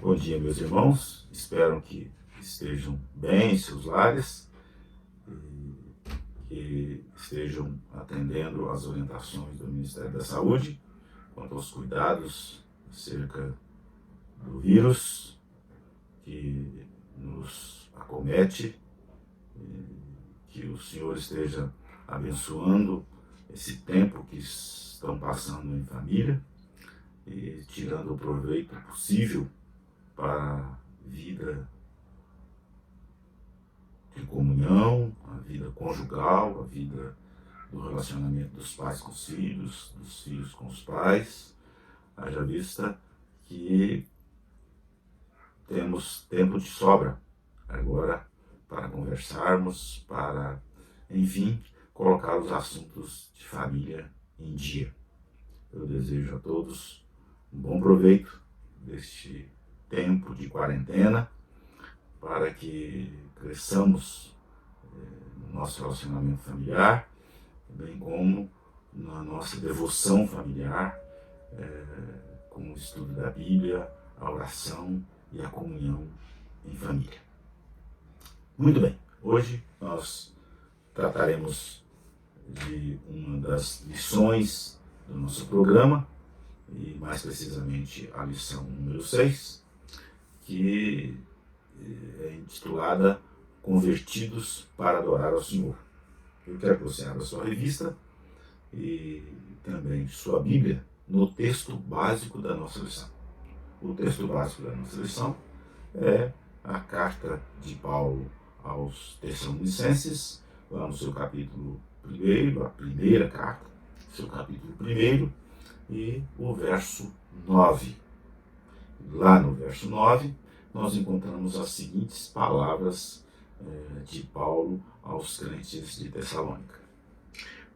Bom dia, meus irmãos. Espero que estejam bem em seus lares e que estejam atendendo às orientações do Ministério da Saúde quanto aos cuidados acerca do vírus que nos acomete. Que o Senhor esteja abençoando esse tempo que estão passando em família e tirando o proveito possível para a vida de comunhão, a vida conjugal, a vida do relacionamento dos pais com os filhos, dos filhos com os pais, haja vista que temos tempo de sobra agora para conversarmos, para, enfim, colocar os assuntos de família em dia. Eu desejo a todos um bom proveito deste tempo de quarentena, para que cresçamos no nosso relacionamento familiar, bem como na nossa devoção familiar, com o estudo da Bíblia, a oração e a comunhão em família. Muito bem, hoje nós trataremos de uma das lições do nosso programa, e mais precisamente a lição número 6, que é intitulada Convertidos para Adorar ao Senhor. Eu quero que você abra sua revista e também sua Bíblia no texto básico da nossa lição. O texto básico da nossa lição é a carta de Paulo aos Tessalonicenses, lá no seu capítulo 1, a primeira carta, seu capítulo 1, e o verso 9. Lá no verso 9, nós encontramos as seguintes palavras de Paulo aos crentes de Tessalônica.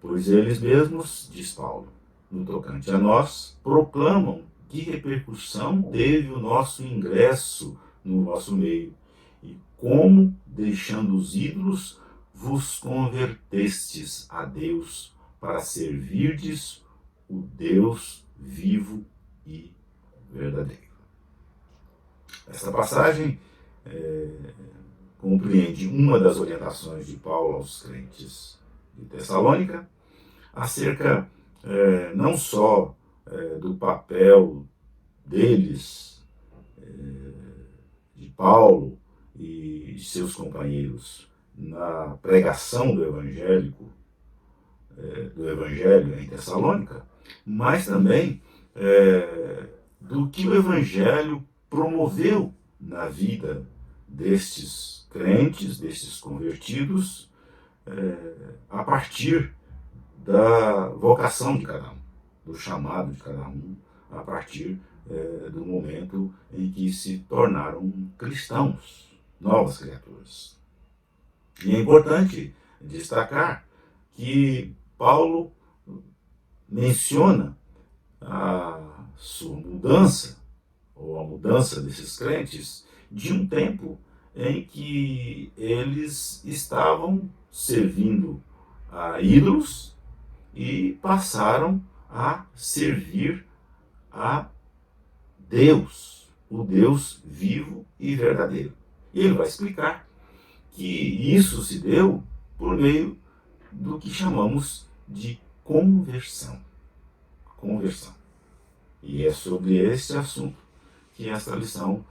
Pois eles mesmos, diz Paulo, no tocante a nós, proclamam que repercussão teve o nosso ingresso no vosso meio, e como, deixando os ídolos, vos convertestes a Deus para servirdes o Deus vivo e verdadeiro. Essa passagem compreende uma das orientações de Paulo aos crentes de Tessalônica acerca não só do papel deles, de Paulo e seus companheiros na pregação do Evangelho em Tessalônica, mas também do que o Evangelho promoveu na vida destes crentes, destes convertidos, a partir da vocação de cada um, do chamado de cada um, a partir do momento em que se tornaram cristãos, novas criaturas. E é importante destacar que Paulo menciona a sua mudança, ou a mudança desses crentes, de um tempo em que eles estavam servindo a ídolos e passaram a servir a Deus, o Deus vivo e verdadeiro. E ele vai explicar que isso se deu por meio do que chamamos de conversão. Conversão. E é sobre esse assunto que esta lição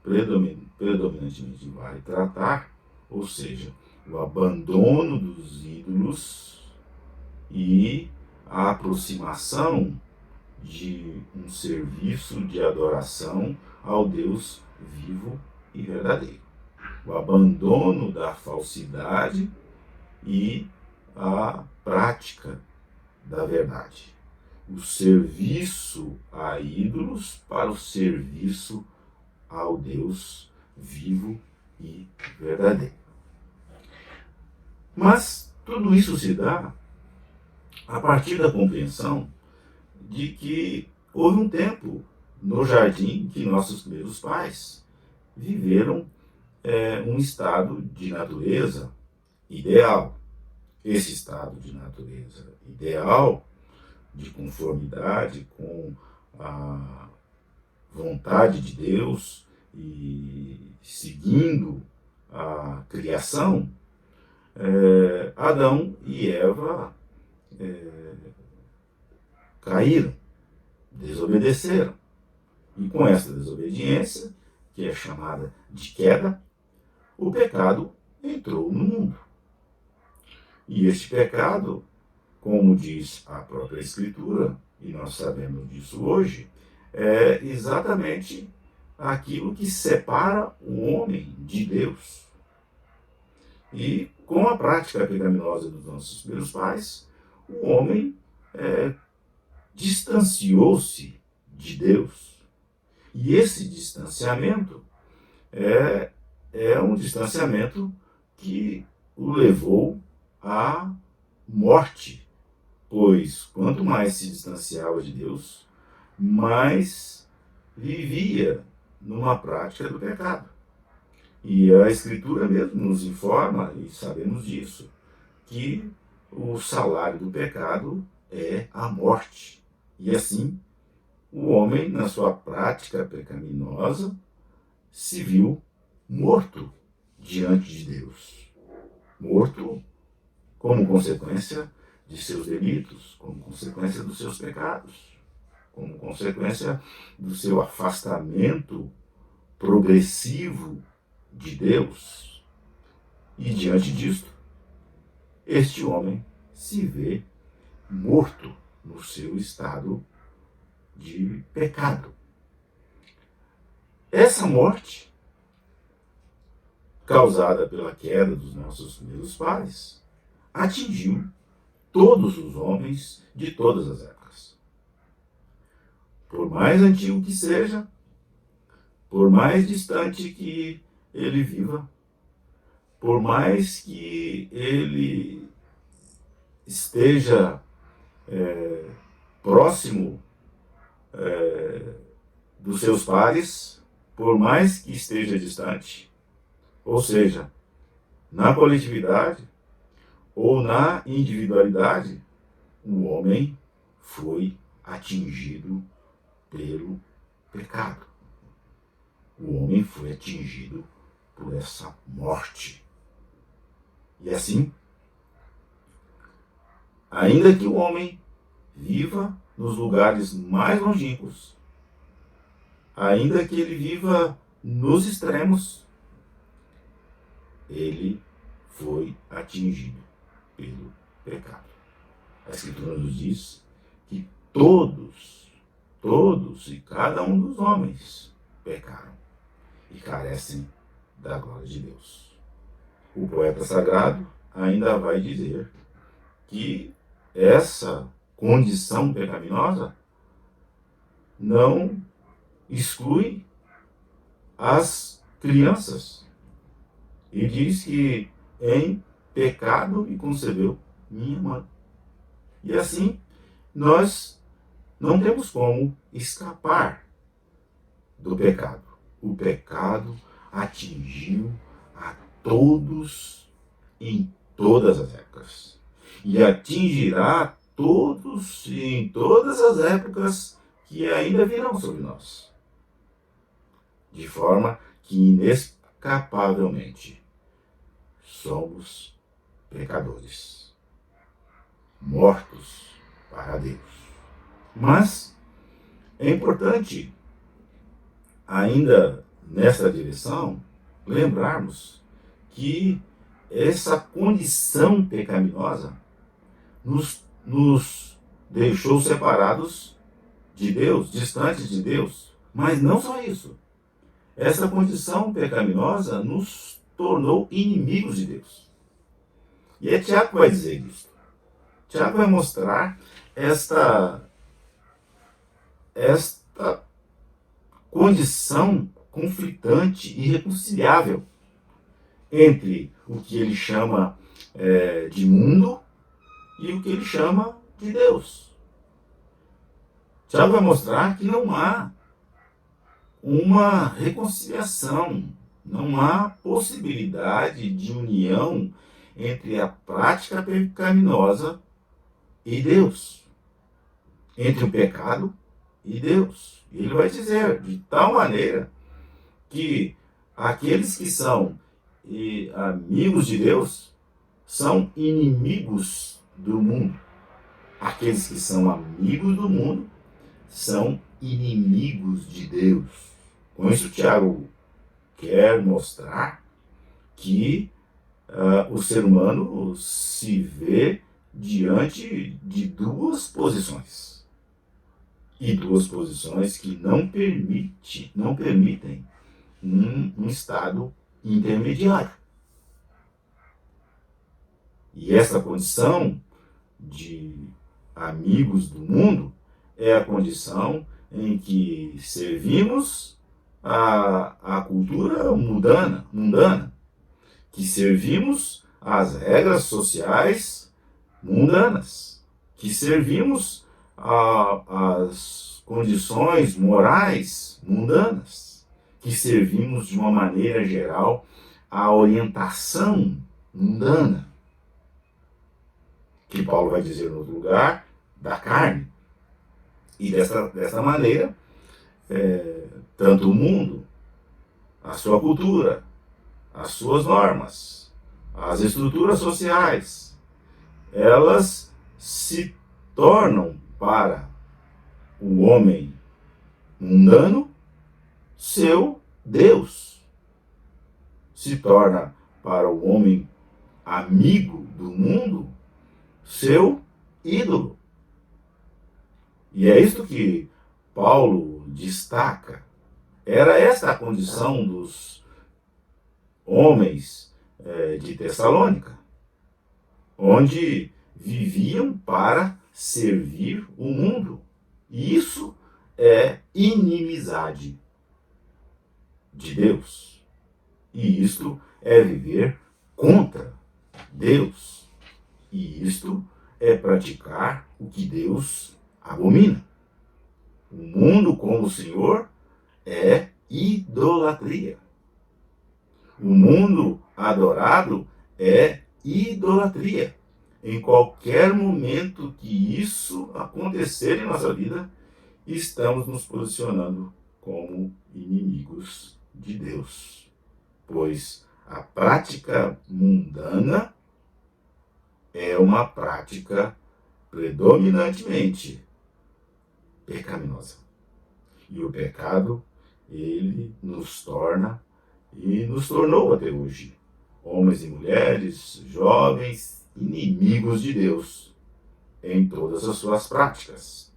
predominantemente vai tratar, ou seja, o abandono dos ídolos e a aproximação de um serviço de adoração ao Deus vivo e verdadeiro. O abandono da falsidade e a prática da verdade. O serviço a ídolos para o serviço ao Deus vivo e verdadeiro. Mas tudo isso se dá a partir da compreensão de que houve um tempo no jardim que nossos primeiros pais viveram um estado de natureza ideal. Esse estado de natureza ideal, de conformidade com vontade de Deus e seguindo a criação, Adão e Eva caíram, desobedeceram. E com essa desobediência, que é chamada de queda, o pecado entrou no mundo. E este pecado, como diz a própria Escritura, e nós sabemos disso hoje, é exatamente aquilo que separa o homem de Deus. E com a prática pecaminosa dos nossos primeiros pais, o homem distanciou-se de Deus. E esse distanciamento é um distanciamento que o levou à morte, pois quanto mais se distanciava de Deus, mais vivia numa prática do pecado. E a Escritura mesmo nos informa, e sabemos disso, que o salário do pecado é a morte. E assim, o homem, na sua prática pecaminosa, se viu morto diante de Deus. Morto como consequência de seus delitos, como consequência dos seus pecados, como consequência do seu afastamento progressivo de Deus. E diante disto, este homem se vê morto no seu estado de pecado. Essa morte, causada pela queda dos nossos primeiros pais, atingiu todos os homens de todas as épocas. Por mais antigo que seja, por mais distante que ele viva, por mais que ele esteja próximo dos seus pares, por mais que esteja distante, ou seja, na coletividade ou na individualidade, o homem foi atingido pelo pecado. O homem foi atingido por essa morte. E assim, ainda que o homem viva nos lugares mais longínquos, ainda que ele viva nos extremos, ele foi atingido pelo pecado. A Escritura nos diz que todos e cada um dos homens pecaram e carecem da glória de Deus. O poeta sagrado ainda vai dizer que essa condição pecaminosa não exclui as crianças. E diz que em pecado me concebeu minha mãe. E assim, nós não temos como escapar do pecado. O pecado atingiu a todos em todas as épocas. E atingirá todos e em todas as épocas que ainda virão sobre nós. De forma que inescapavelmente somos pecadores, mortos para Deus. Mas é importante, ainda nessa direção, lembrarmos que essa condição pecaminosa nos deixou separados de Deus, distantes de Deus. Mas não só isso. Essa condição pecaminosa nos tornou inimigos de Deus. E é Tiago que vai dizer isso. Tiago vai mostrar esta condição conflitante e irreconciliável entre o que ele chama de mundo e o que ele chama de Deus. Tiago vai mostrar que não há uma reconciliação, não há possibilidade de união entre a prática pecaminosa e Deus, entre o pecado e Deus. E ele vai dizer, de tal maneira que aqueles que são amigos de Deus são inimigos do mundo. Aqueles que são amigos do mundo são inimigos de Deus. Com isso, Tiago quer mostrar que o ser humano se vê diante de duas posições. E duas posições que não permitem um estado intermediário. E essa condição de amigos do mundo é a condição em que servimos a cultura mundana, que servimos as regras sociais mundanas, que servimos as condições morais mundanas, que servimos de uma maneira geral a orientação mundana, que Paulo vai dizer no outro lugar, da carne. E dessa maneira, tanto o mundo, a sua cultura, as suas normas, as estruturas sociais, elas se tornam para o homem mundano seu Deus. Se torna para o homem amigo do mundo seu ídolo. E é isso que Paulo destaca. Era essa a condição dos homens de Tessalônica, onde viviam para servir o mundo. E isso é inimizade de Deus. E isto é viver contra Deus. E isto é praticar o que Deus abomina. O mundo com o Senhor é idolatria. O mundo adorado é idolatria. Em qualquer momento que isso acontecer em nossa vida, estamos nos posicionando como inimigos de Deus. Pois a prática mundana é uma prática predominantemente pecaminosa. E o pecado, ele nos torna e nos tornou até hoje, homens e mulheres, jovens, inimigos de Deus em todas as suas práticas.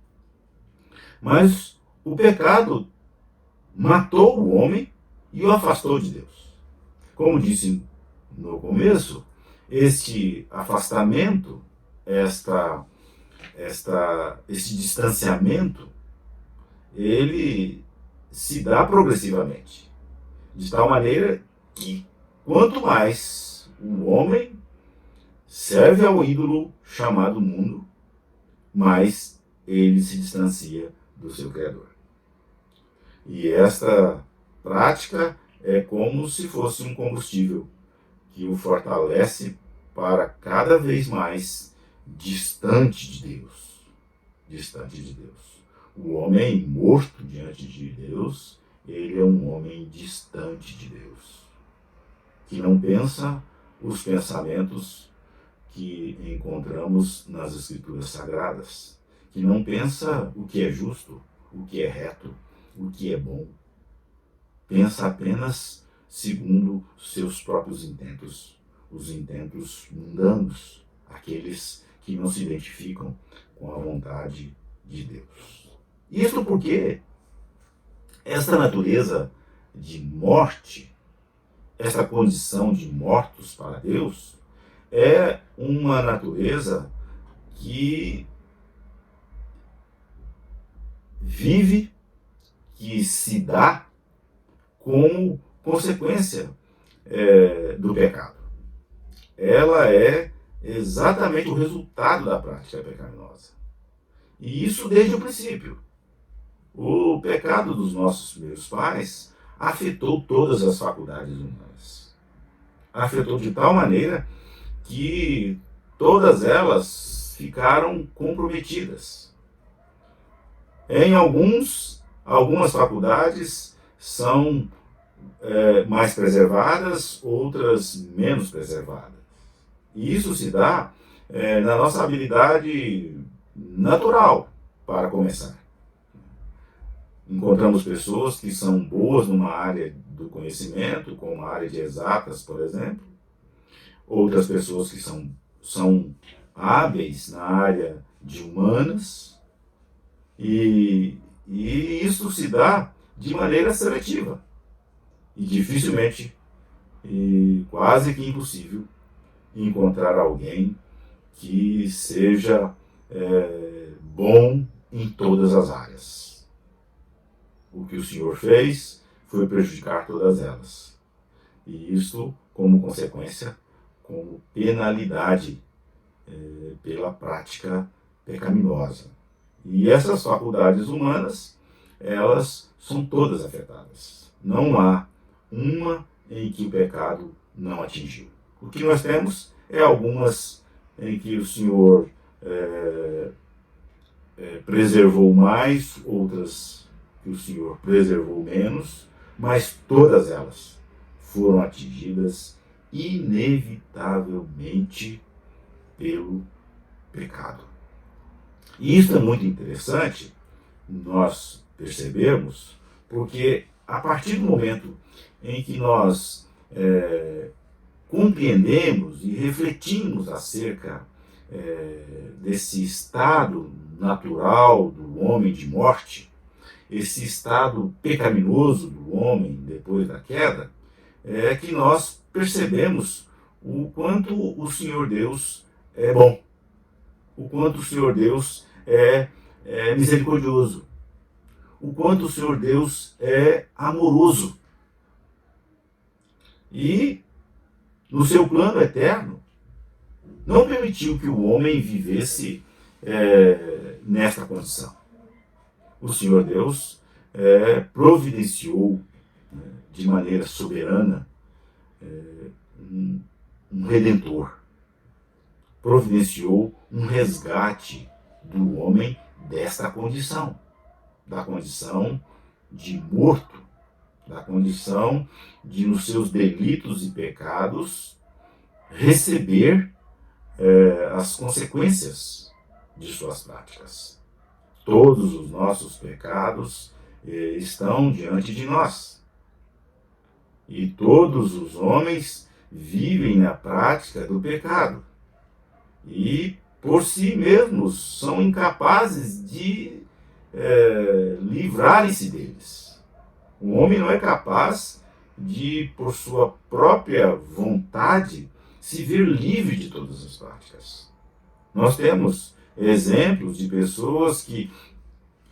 Mas o pecado matou o homem e o afastou de Deus. Como disse no começo, este afastamento, este distanciamento, ele se dá progressivamente, de tal maneira que quanto mais o homem serve ao ídolo chamado mundo, mais ele se distancia do seu Criador. E esta prática é como se fosse um combustível que o fortalece para cada vez mais distante de Deus. Distante de Deus. O homem morto diante de Deus, ele é um homem distante de Deus, que não pensa os pensamentos que encontramos nas Escrituras Sagradas, que não pensa o que é justo, o que é reto, o que é bom. Pensa apenas segundo seus próprios intentos, os intentos mundanos, aqueles que não se identificam com a vontade de Deus. Isso porque esta natureza de morte, essa condição de mortos para Deus, é uma natureza que vive, que se dá como consequência do pecado. Ela é exatamente o resultado da prática pecaminosa. E isso desde o princípio. O pecado dos nossos primeiros pais afetou todas as faculdades humanas. Afetou de tal maneira que todas elas ficaram comprometidas. Em algumas faculdades são mais preservadas, outras menos preservadas. E isso se dá na nossa habilidade natural, para começar. Encontramos pessoas que são boas numa área do conhecimento, como a área de exatas, por exemplo. Outras pessoas que são hábeis na área de humanas. E isso se dá de maneira seletiva. E dificilmente, e quase que impossível, encontrar alguém que seja bom em todas as áreas. O que o Senhor fez foi prejudicar todas elas. E isso, como consequência, como penalidade pela prática pecaminosa. E essas faculdades humanas, elas são todas afetadas. Não há uma em que o pecado não atingiu. O que nós temos é algumas em que o Senhor preservou mais, outras que o Senhor preservou menos, mas todas elas foram atingidas inevitavelmente pelo pecado. E isso é muito interessante nós percebemos, porque a partir do momento em que nós compreendemos e refletimos acerca desse estado natural do homem de morte, esse estado pecaminoso do homem depois da queda, é que nós percebemos o quanto o Senhor Deus é bom, o quanto o Senhor Deus é misericordioso, o quanto o Senhor Deus é amoroso. E, no seu plano eterno, não permitiu que o homem vivesse nesta condição. O Senhor Deus providenciou de maneira soberana um redentor. Providenciou um resgate do homem desta condição, da condição de morto, da condição de, nos seus delitos e pecados, receber as consequências de suas práticas. Todos os nossos pecados estão diante de nós. E todos os homens vivem na prática do pecado. E, por si mesmos, são incapazes de livrarem-se deles. O homem não é capaz de, por sua própria vontade, se ver livre de todas as práticas. Nós temos exemplos de pessoas que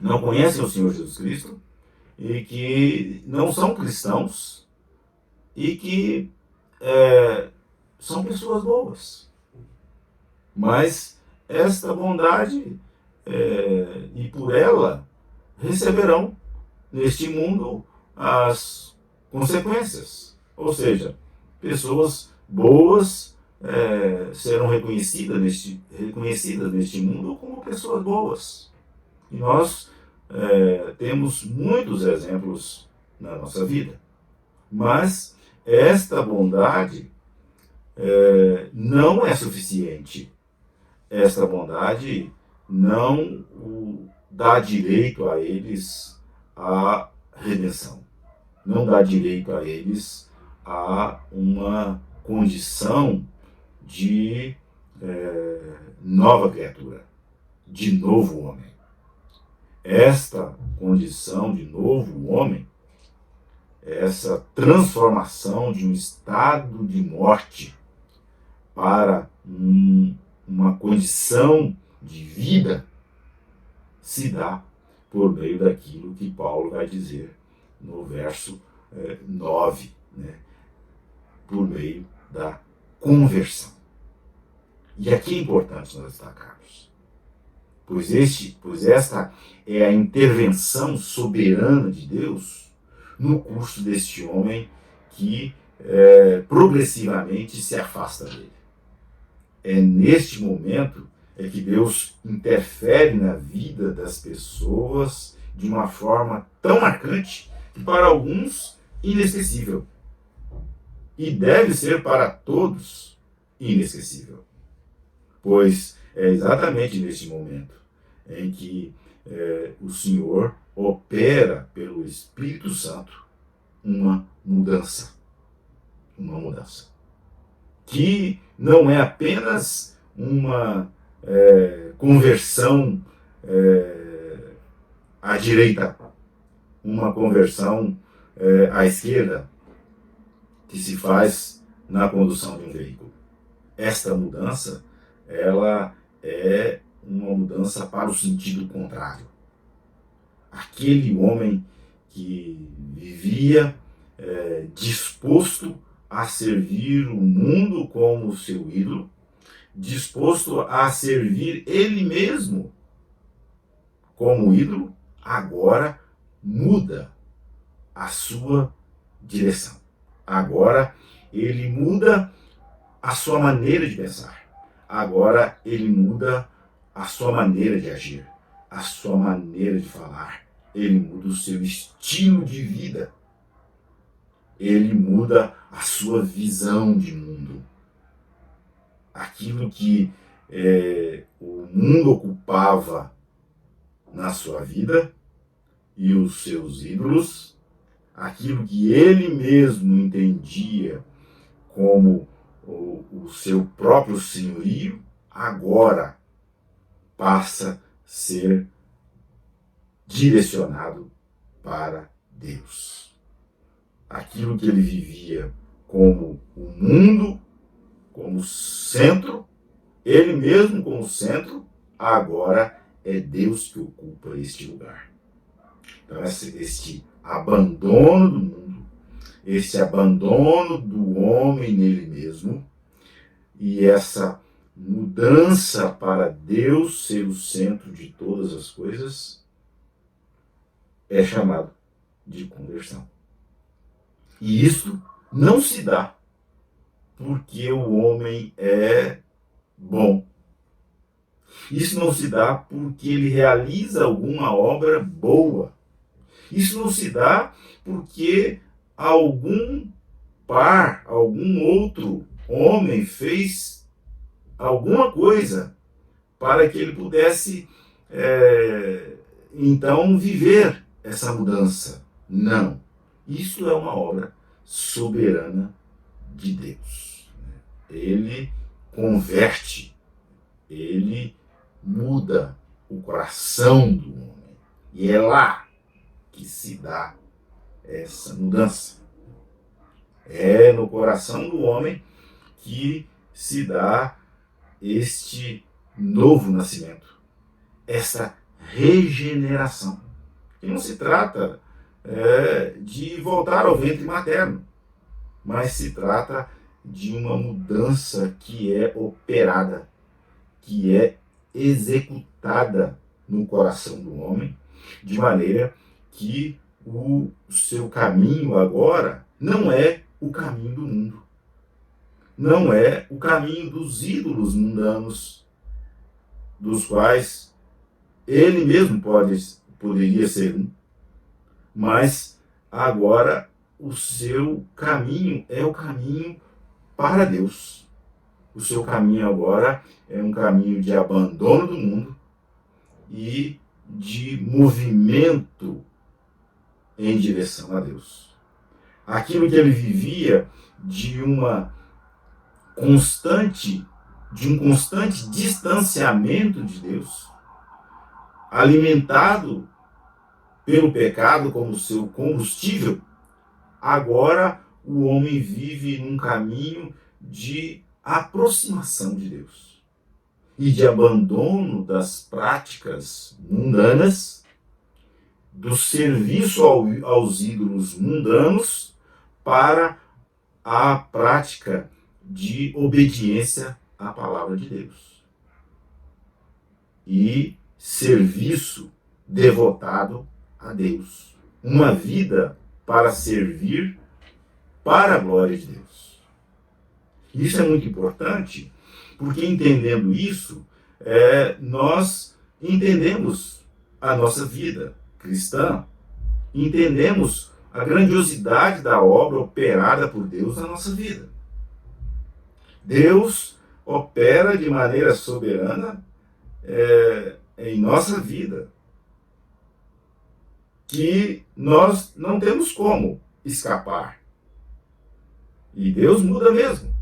não conhecem o Senhor Jesus Cristo e que não são cristãos e que são pessoas boas. Mas esta bondade, e por ela, receberão neste mundo as consequências. Ou seja, pessoas boas serão reconhecidas neste mundo como pessoas boas. E nós temos muitos exemplos na nossa vida. Mas esta bondade não é suficiente. Esta bondade não dá direito a eles à redenção. Não dá direito a eles a uma condição de nova criatura, de novo homem. Esta condição de novo homem, essa transformação de um estado de morte para uma condição de vida, se dá por meio daquilo que Paulo vai dizer no verso 9, né? Por meio da conversão. E aqui é importante nós destacarmos, pois esta é a intervenção soberana de Deus no curso deste homem que progressivamente se afasta dele. É neste momento é que Deus interfere na vida das pessoas de uma forma tão marcante que para alguns inesquecível. E deve ser para todos inesquecível. Pois é exatamente neste momento em que o Senhor opera pelo Espírito Santo uma mudança. Uma mudança. Que não é apenas uma conversão à direita, uma conversão à esquerda, que se faz na condução de um veículo. Esta mudança, ela é uma mudança para o sentido contrário. Aquele homem que vivia disposto a servir o mundo como seu ídolo, disposto a servir ele mesmo como ídolo, agora muda a sua direção. Agora ele muda a sua maneira de pensar. Agora ele muda a sua maneira de agir, a sua maneira de falar. Ele muda o seu estilo de vida. Ele muda a sua visão de mundo. Aquilo que o mundo ocupava na sua vida e os seus ídolos, aquilo que ele mesmo entendia como o seu próprio senhorio, agora passa a ser direcionado para Deus. Aquilo que ele vivia como o mundo, como centro, ele mesmo como centro, agora é Deus que ocupa este lugar. Então, este abandono do mundo, este abandono do homem nele mesmo, e essa mudança para Deus ser o centro de todas as coisas, é chamado de conversão. E isso não se dá porque o homem é bom. Isso não se dá porque ele realiza alguma obra boa. Isso não se dá porque algum outro homem fez alguma coisa para que ele pudesse, então, viver essa mudança. Não. Isso é uma obra soberana de Deus. Ele converte, ele muda o coração do homem. E é lá que se dá essa mudança. É no coração do homem que se dá este novo nascimento, essa regeneração. E não se trata de voltar ao ventre materno, mas se trata de uma mudança que é operada, que é executada no coração do homem, de maneira que o seu caminho agora não é o caminho do mundo, não é o caminho dos ídolos mundanos, dos quais ele mesmo poderia ser um, mas agora o seu caminho é o caminho para Deus. O seu caminho agora é um caminho de abandono do mundo e de movimento em direção a Deus. Aquilo que ele vivia de um constante distanciamento de Deus, alimentado pelo pecado como seu combustível, agora o homem vive num caminho de aproximação de Deus e de abandono das práticas mundanas, do serviço aos ídolos mundanos, para a prática de obediência à palavra de Deus e serviço devotado a Deus. Uma vida para servir para a glória de Deus. Isso é muito importante, porque entendendo isso, nós entendemos a nossa vida cristã, entendemos a grandiosidade da obra operada por Deus na nossa vida. Deus opera de maneira soberana em nossa vida, que nós não temos como escapar. E Deus muda mesmo.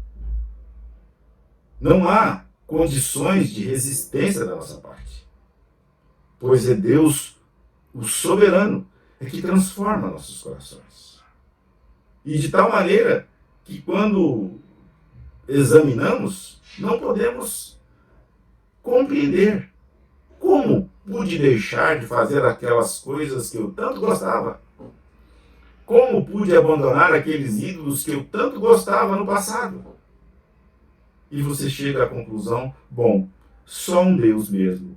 Não há condições de resistência da nossa parte, pois é Deus, o soberano, que transforma nossos corações. E de tal maneira que quando examinamos, não podemos compreender como pude deixar de fazer aquelas coisas que eu tanto gostava. Como pude abandonar aqueles ídolos que eu tanto gostava no passado? E você chega à conclusão, bom, só um Deus mesmo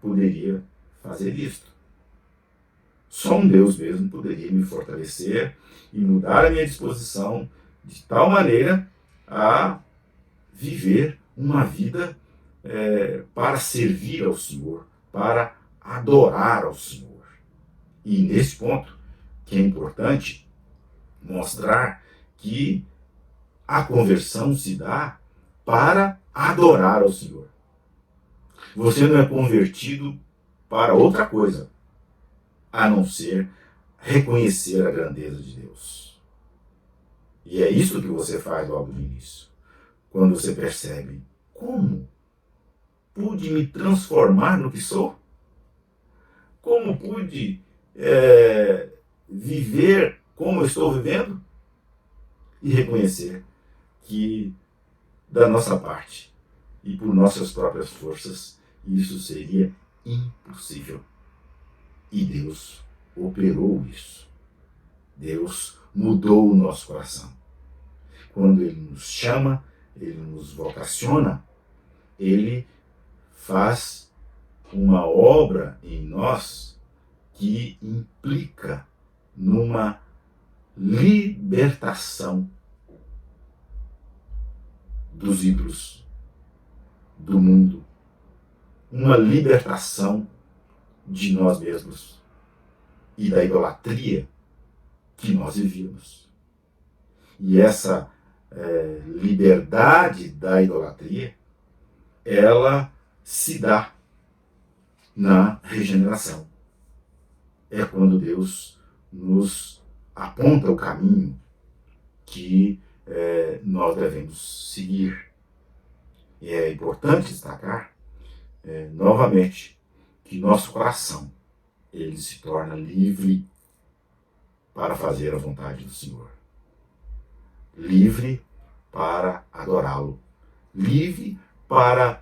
poderia fazer isto. Só um Deus mesmo poderia me fortalecer e mudar a minha disposição de tal maneira a viver uma vida para servir ao Senhor, para adorar ao Senhor. E nesse ponto, que é importante mostrar que a conversão se dá para adorar ao Senhor. Você não é convertido para outra coisa, a não ser reconhecer a grandeza de Deus. E é isso que você faz logo no início, quando você percebe como pude me transformar no que sou? Como pude viver como eu estou vivendo? E reconhecer que da nossa parte e por nossas próprias forças isso seria impossível. E Deus operou isso. Deus mudou o nosso coração. Quando Ele nos chama, Ele nos vocaciona, Ele faz uma obra em nós que implica numa libertação dos ídolos, do mundo, uma libertação de nós mesmos e da idolatria que nós vivíamos. E essa liberdade da idolatria, ela se dá na regeneração. É quando Deus nos aponta o caminho que nós devemos seguir. E é importante destacar, novamente, que nosso coração ele se torna livre para fazer a vontade do Senhor. Livre para adorá-lo. Livre para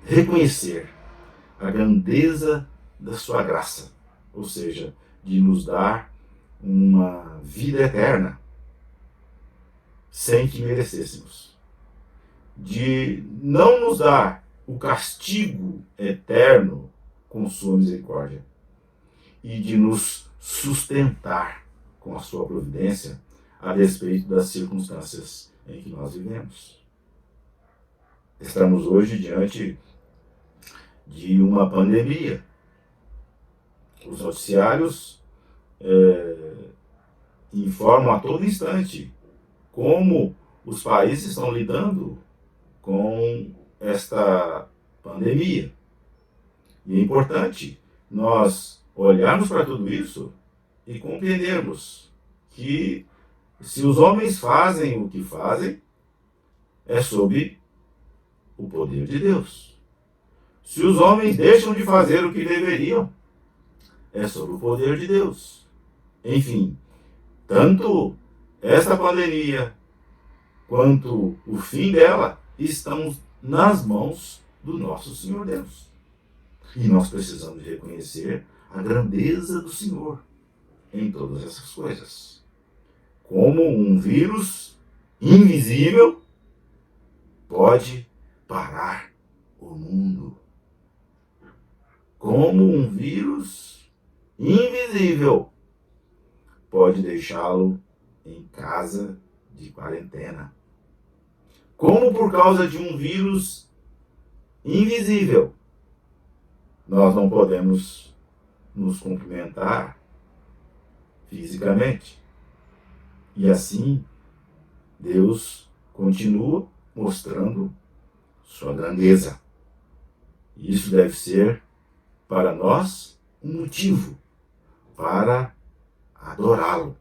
reconhecer a grandeza da sua graça, ou seja, de nos dar uma vida eterna sem que merecêssemos, de não nos dar o castigo eterno com sua misericórdia e de nos sustentar com a sua providência a despeito das circunstâncias em que nós vivemos. Estamos hoje diante de uma pandemia. Os noticiários informam a todo instante como os países estão lidando com esta pandemia. E é importante nós olharmos para tudo isso e compreendermos que se os homens fazem o que fazem, é sob o poder de Deus. Se os homens deixam de fazer o que deveriam, é sob o poder de Deus. Enfim, tanto esta pandemia quanto o fim dela estão nas mãos do nosso Senhor Deus. E nós precisamos reconhecer a grandeza do Senhor em todas essas coisas. Como um vírus invisível pode parar o mundo. Como um vírus invisível pode deixá-lo em casa de quarentena. Como por causa de um vírus invisível. Nós não podemos nos cumprimentar fisicamente. E assim, Deus continua mostrando sua grandeza. E isso deve ser, para nós, um motivo para adorá-lo.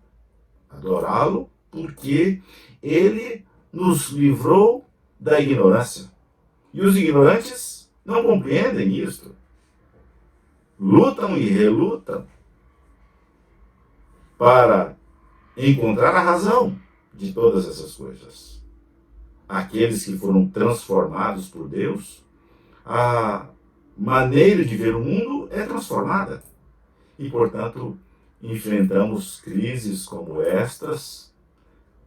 Adorá-lo porque Ele nos livrou da ignorância. E os ignorantes não compreendem isto. Lutam e relutam para encontrar a razão de todas essas coisas. Aqueles que foram transformados por Deus, a maneira de ver o mundo é transformada. E, portanto, enfrentamos crises como estas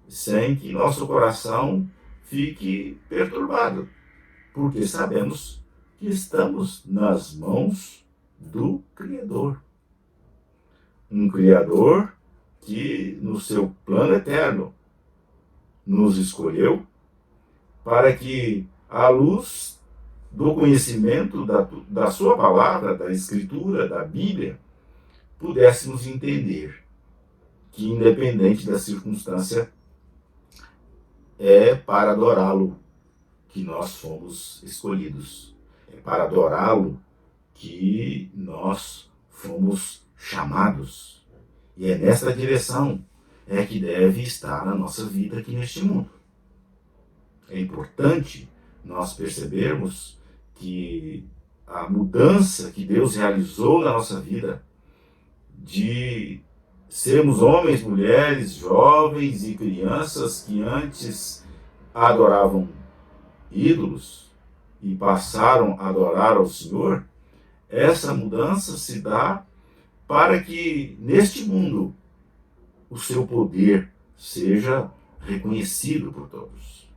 sem que nosso coração fique perturbado, porque sabemos que estamos nas mãos do Criador. Um Criador que, no seu plano eterno, nos escolheu para que, à luz do conhecimento da sua palavra, da Escritura, da Bíblia, pudéssemos entender que, independente da circunstância, é para adorá-lo que nós fomos escolhidos. É para adorá-lo que nós fomos chamados. E é nesta direção que deve estar a nossa vida aqui neste mundo. É importante nós percebermos que a mudança que Deus realizou na nossa vida, de sermos homens, mulheres, jovens e crianças que antes adoravam ídolos e passaram a adorar ao Senhor, essa mudança se dá para que neste mundo o seu poder seja reconhecido por todos.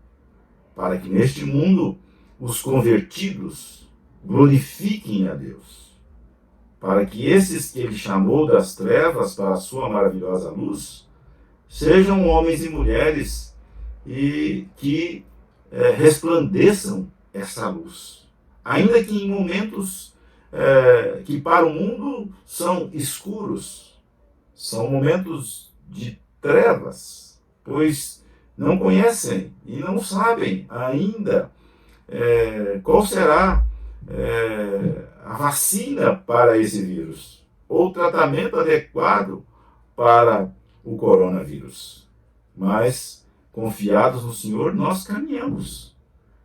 Para que neste mundo os convertidos glorifiquem a Deus. Para que esses que Ele chamou das trevas para a sua maravilhosa luz sejam homens e mulheres e que resplandeçam essa luz. Ainda que em momentos que para o mundo são escuros, são momentos de trevas, pois não conhecem e não sabem ainda qual será a vacina para esse vírus, ou o tratamento adequado para o coronavírus. Mas, confiados no Senhor, nós caminhamos,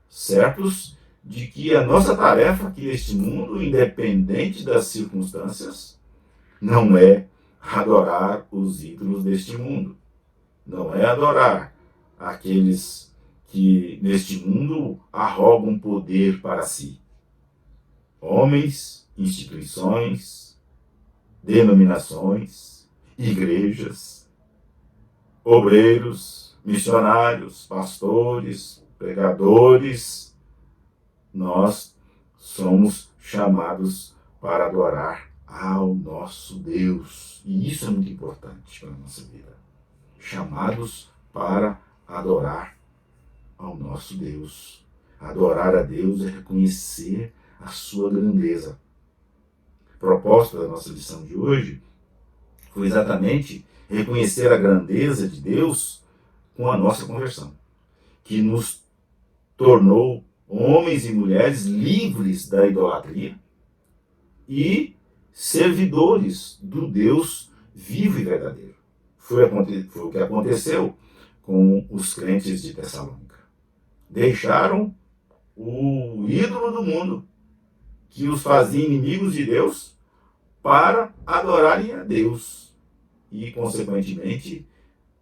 certos de que a nossa tarefa aqui neste mundo, independente das circunstâncias, não é adorar os ídolos deste mundo. Não é adorar aqueles que neste mundo arrogam poder para si. Homens, instituições, denominações, igrejas, obreiros, missionários, pastores, pregadores, nós somos chamados para adorar ao nosso Deus. E isso é muito importante para a nossa vida. Chamados para adorar ao nosso Deus. Adorar a Deus é reconhecer a sua grandeza. A proposta da nossa lição de hoje foi exatamente reconhecer a grandeza de Deus com a nossa conversão, que nos tornou homens e mulheres livres da idolatria e servidores do Deus vivo e verdadeiro. Foi o que aconteceu com os crentes de Tessalônica. Deixaram o ídolo do mundo, que os fazia inimigos de Deus, para adorarem a Deus e, consequentemente,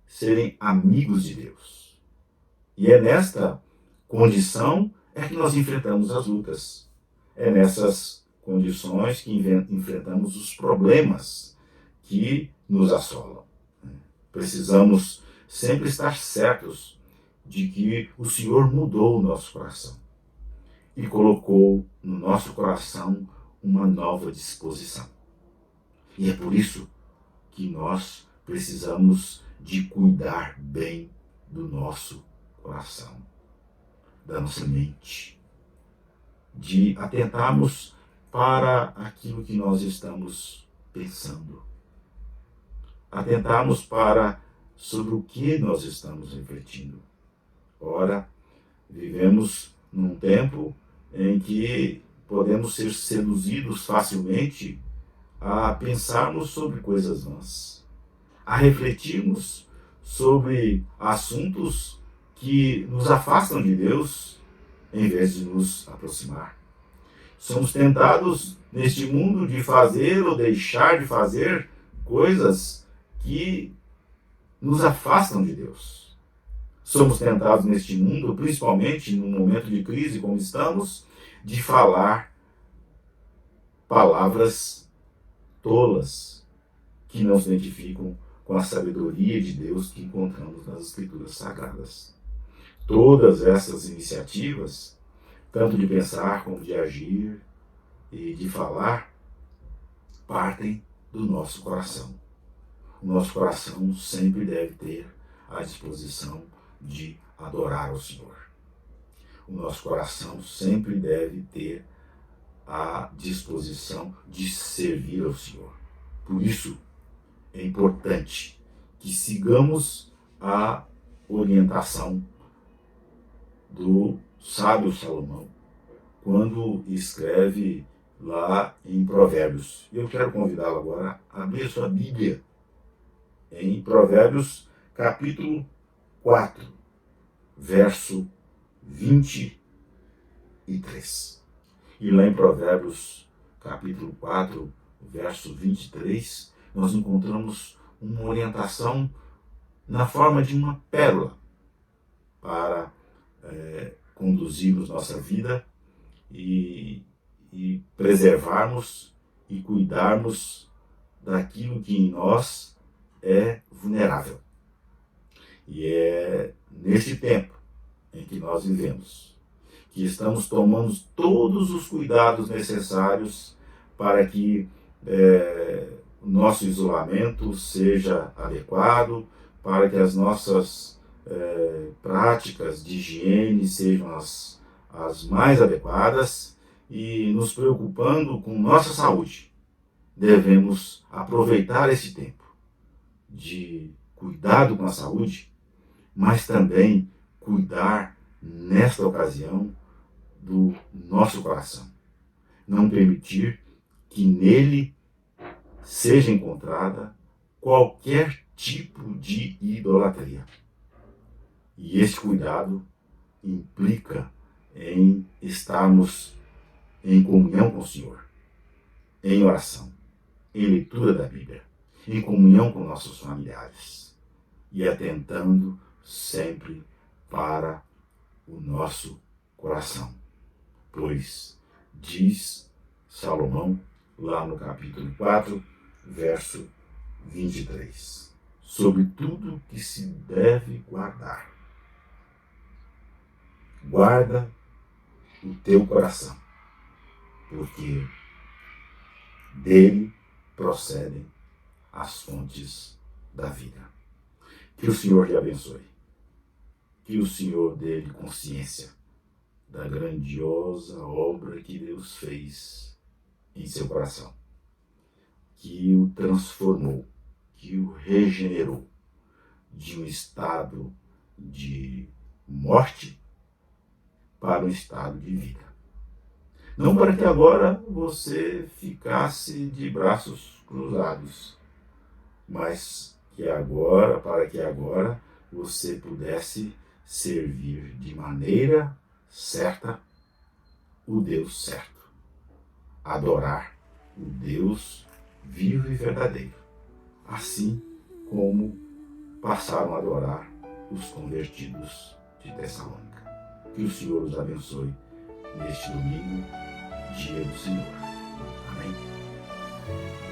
serem amigos de Deus. E é nesta condição que nós enfrentamos as lutas. É nessas condições que enfrentamos os problemas que nos assolam. Precisamos sempre estar certos de que o Senhor mudou o nosso coração e colocou no nosso coração uma nova disposição. E é por isso que nós precisamos de cuidar bem do nosso coração, da nossa mente. de atentarmos para aquilo que nós estamos pensando, atentarmos para sobre o que nós estamos refletindo. Ora, vivemos num tempo em que podemos ser seduzidos facilmente a pensarmos sobre coisas vãs, a refletirmos sobre assuntos que nos afastam de Deus em vez de nos aproximar. Somos tentados neste mundo de fazer ou deixar de fazer coisas que nos afastam de Deus. Somos tentados neste mundo, principalmente num momento de crise como estamos, de falar palavras tolas que não se identificam com a sabedoria de Deus que encontramos nas Escrituras Sagradas. Todas essas iniciativas, tanto de pensar como de agir e de falar, partem do nosso coração. O nosso coração sempre deve ter a disposição de adorar ao Senhor. O nosso coração sempre deve ter a disposição de servir ao Senhor. Por isso, é importante que sigamos a orientação do sábio Salomão, quando escreve lá em Provérbios. Eu quero convidá-lo agora a abrir sua Bíblia em Provérbios, capítulo 4, verso 23. E lá em Provérbios, capítulo 4, verso 23, nós encontramos uma orientação na forma de uma pérola para conduzirmos nossa vida e preservarmos e cuidarmos daquilo que em nós é vulnerável. E é neste tempo em que nós vivemos que estamos tomando todos os cuidados necessários para que o nosso isolamento seja adequado, para que as nossas práticas de higiene sejam as mais adequadas, e nos preocupando com nossa saúde, devemos aproveitar esse tempo de cuidado com a saúde, mas também cuidar, nesta ocasião, do nosso coração. Não permitir que nele seja encontrada qualquer tipo de idolatria. E esse cuidado implica em estarmos em comunhão com o Senhor, em oração, em leitura da Bíblia, em comunhão com nossos familiares e atentando sempre para o nosso coração. Pois, diz Salomão, lá no capítulo 4, verso 23, sobre tudo que se deve guardar, guarda o teu coração, porque dele procedem as fontes da vida. Que o Senhor lhe abençoe. Que o Senhor dê-lhe consciência da grandiosa obra que Deus fez em seu coração, que o transformou, que o regenerou de um estado de morte para um estado de vida. Não para que agora você ficasse de braços cruzados, mas para que agora você pudesse servir de maneira certa o Deus certo, adorar o Deus vivo e verdadeiro, assim como passaram a adorar os convertidos de Tessalônica. Que o Senhor os abençoe neste domingo, dia do Senhor. Amém.